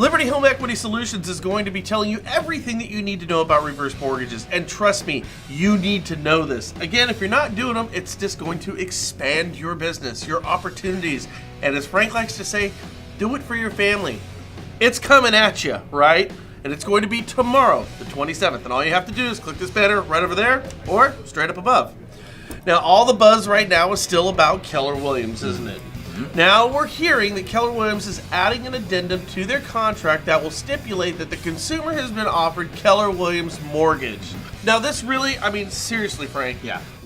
Liberty Home Equity Solutions is going to be telling you everything that you need to know about reverse mortgages. And trust me, you need to know this. Again, if you're not doing them, it's just going to expand your business, your opportunities. And as Frank likes to say, do it for your family. It's coming at you, right? And it's going to be tomorrow, the 27th. And all you have to do is click this banner right over there or straight up above. Now, all the buzz right now is still about Keller Williams, isn't it? Now we're hearing that Keller Williams is adding an addendum to their contract that will stipulate that the consumer has been offered Keller Williams mortgage. Now this really, seriously, Frank,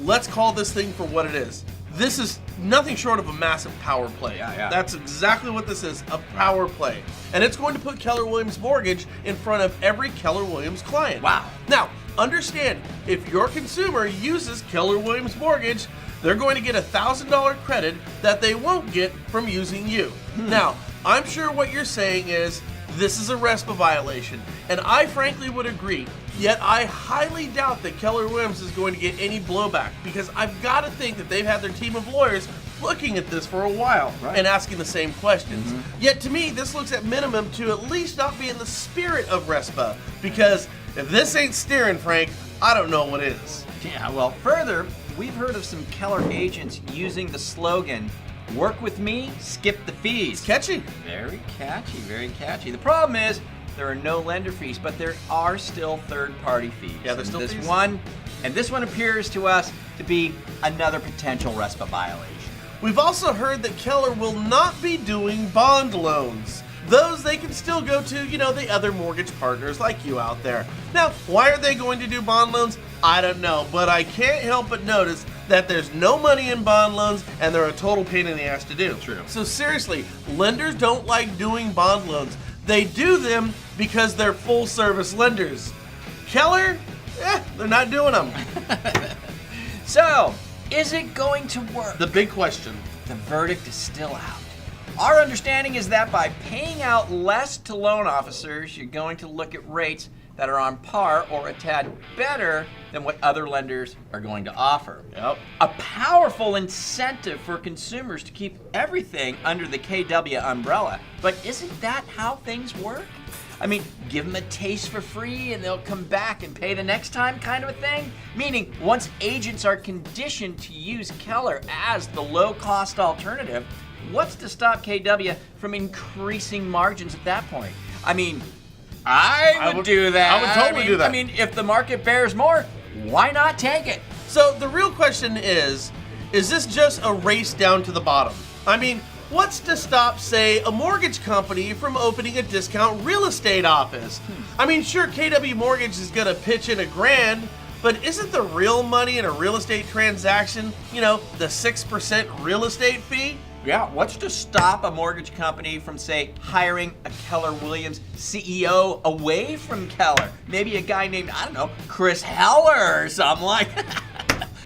let's call this thing for what it is. This is nothing short of a massive power play. That's exactly what this is, a power play. And it's going to put Keller Williams mortgage in front of every Keller Williams client. Wow. Now, understand, if your consumer uses Keller Williams mortgage, they're going to get a $1,000 credit that they won't get from using you. Now, I'm sure what you're saying is, this is a RESPA violation, and I frankly would agree, yet I highly doubt that Keller Williams is going to get any blowback, because I've got to think that they've had their team of lawyers looking at this for a while and asking the same questions. Yet to me, this looks at minimum to at least not be in the spirit of RESPA, because if this ain't steering, Frank, I don't know what is. Yeah, well, further, we've heard of some Keller agents using the slogan, "Work with me, skip the fees." Catchy. Very catchy, very catchy. The problem is there are no lender fees, but there are still third-party fees. Yeah, there's still this fees. This one appears to us to be another potential RESPA violation. We've also heard that Keller will not be doing bond loans. Those they can still go to, the other mortgage partners like you out there. Now, why are they going to do bond loans? I don't know, but I can't help but notice that there's no money in bond loans and they're a total pain in the ass to do. True. So seriously, lenders don't like doing bond loans. They do them because they're full service lenders. Keller, they're not doing them. So, is it going to work? The big question. The verdict is still out. Our understanding is that by paying out less to loan officers, you're going to look at rates that are on par or a tad better than what other lenders are going to offer. Yep. A powerful incentive for consumers to keep everything under the KW umbrella. But isn't that how things work? Give them a taste for free and they'll come back and pay the next time kind of a thing? Meaning, once agents are conditioned to use Keller as the low-cost alternative, what's to stop KW from increasing margins at that point? I would do that. I would totally do that. If the market bears more, why not take it? So the real question is this just a race down to the bottom? What's to stop, say, a mortgage company from opening a discount real estate office? Sure, KW Mortgage is going to pitch in $1,000, but isn't the real money in a real estate transaction, the 6% real estate fee? Yeah, what's to stop a mortgage company from, say, hiring a Keller Williams CEO away from Keller? Maybe a guy named, Chris Heller or something like that.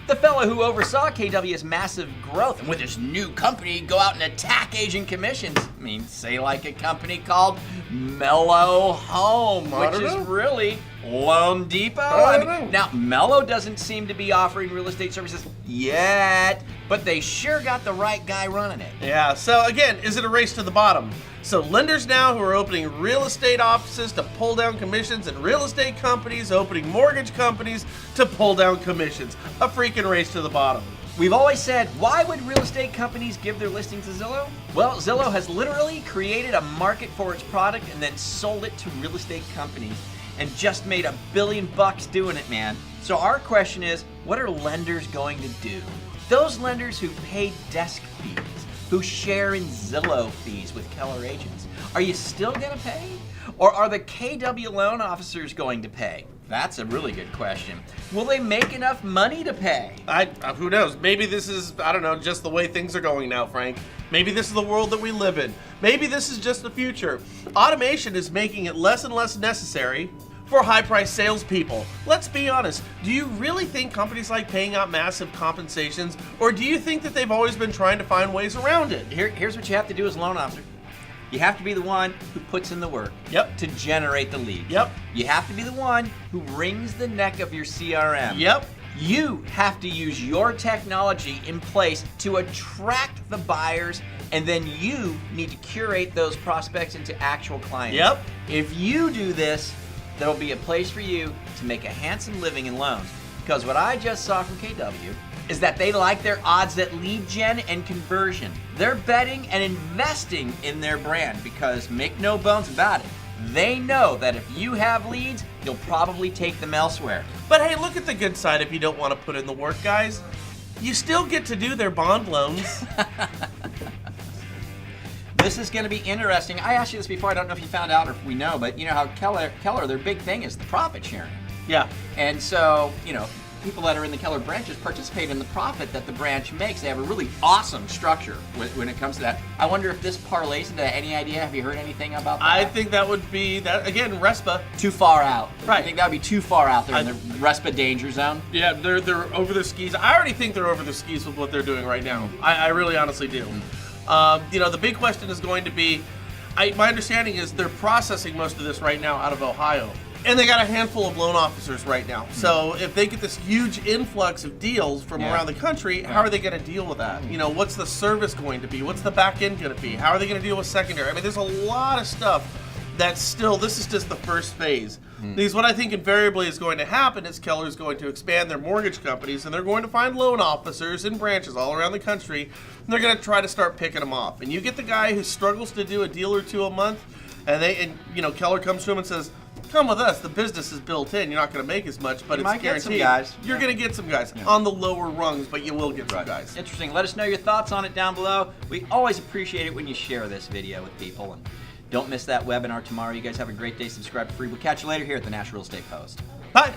The fellow who oversaw KW's massive growth, and with his new company, go out and attack agent commissions. Say like a company called Mellow Home, which is really Loan Depot. Now, Mellow doesn't seem to be offering real estate services yet, but they sure got the right guy running it. Yeah, so again, is it a race to the bottom? So lenders now who are opening real estate offices to pull down commissions, and real estate companies opening mortgage companies to pull down commissions. A freaking race to the bottom. We've always said, why would real estate companies give their listings to Zillow? Well, Zillow has literally created a market for its product and then sold it to real estate companies and just made $1 billion doing it, man. So our question is, what are lenders going to do? Those lenders who pay desk fees, who share in Zillow fees with Keller agents, are you still going to pay? Or are the KW loan officers going to pay? That's a really good question. Will they make enough money to pay? Who knows? Maybe this is, just the way things are going now, Frank. Maybe this is the world that we live in. Maybe this is just the future. Automation is making it less and less necessary for high-priced salespeople. Let's be honest, do you really think companies like paying out massive compensations, or do you think that they've always been trying to find ways around it? Here's what you have to do as a loan officer. You have to be the one who puts in the work to generate the lead. Yep. You have to be the one who wrings the neck of your CRM. Yep. You have to use your technology in place to attract the buyers, and then you need to curate those prospects into actual clients. Yep. If you do this, there'll be a place for you to make a handsome living in loans. Because what I just saw from KW is that they like their odds at lead gen and conversion. They're betting and investing in their brand because, make no bones about it, they know that if you have leads, you'll probably take them elsewhere. But hey, look at the good side if you don't want to put in the work, guys. You still get to do their bond loans. This is going to be interesting. I asked you this before. I don't know if you found out or if we know, but you know how Keller, their big thing is the profit sharing. Yeah. And so, you know, people that are in the Keller branches participate in the profit that the branch makes. They have a really awesome structure when it comes to that. I wonder if this parlays into any idea. Have you heard anything about that? I think that would be, that again, RESPA. Too far out. Right. I think that would be too far out there in the RESPA danger zone. Yeah, they're over their skis. I already think they're over their skis with what they're doing right now. I really honestly do. You know, the big question is going to be, my understanding is they're processing most of this right now out of Ohio. And they got a handful of loan officers right now. So if they get this huge influx of deals from around the country, how are they going to deal with that? You know, what's the service going to be? What's the back end going to be? How are they going to deal with secondary? I mean, there's a lot of stuff that's still, this is just the first phase. Because what I think invariably is going to happen is Keller is going to expand their mortgage companies, and they're going to find loan officers in branches all around the country, and they're going to try to start picking them off. And you get the guy who struggles to do a deal or two a month, and you know, Keller comes to him and says, come with us, the business is built in, you're not going to make as much, but You it's might get some guaranteed. guys. You're going to get some guys on the lower rungs, but you will get some guys. Interesting. Let us know your thoughts on it down below. We always appreciate it when you share this video with people. And don't miss that webinar tomorrow. You guys have a great day. Subscribe for free. We'll catch you later here at the National Real Estate Post. Bye.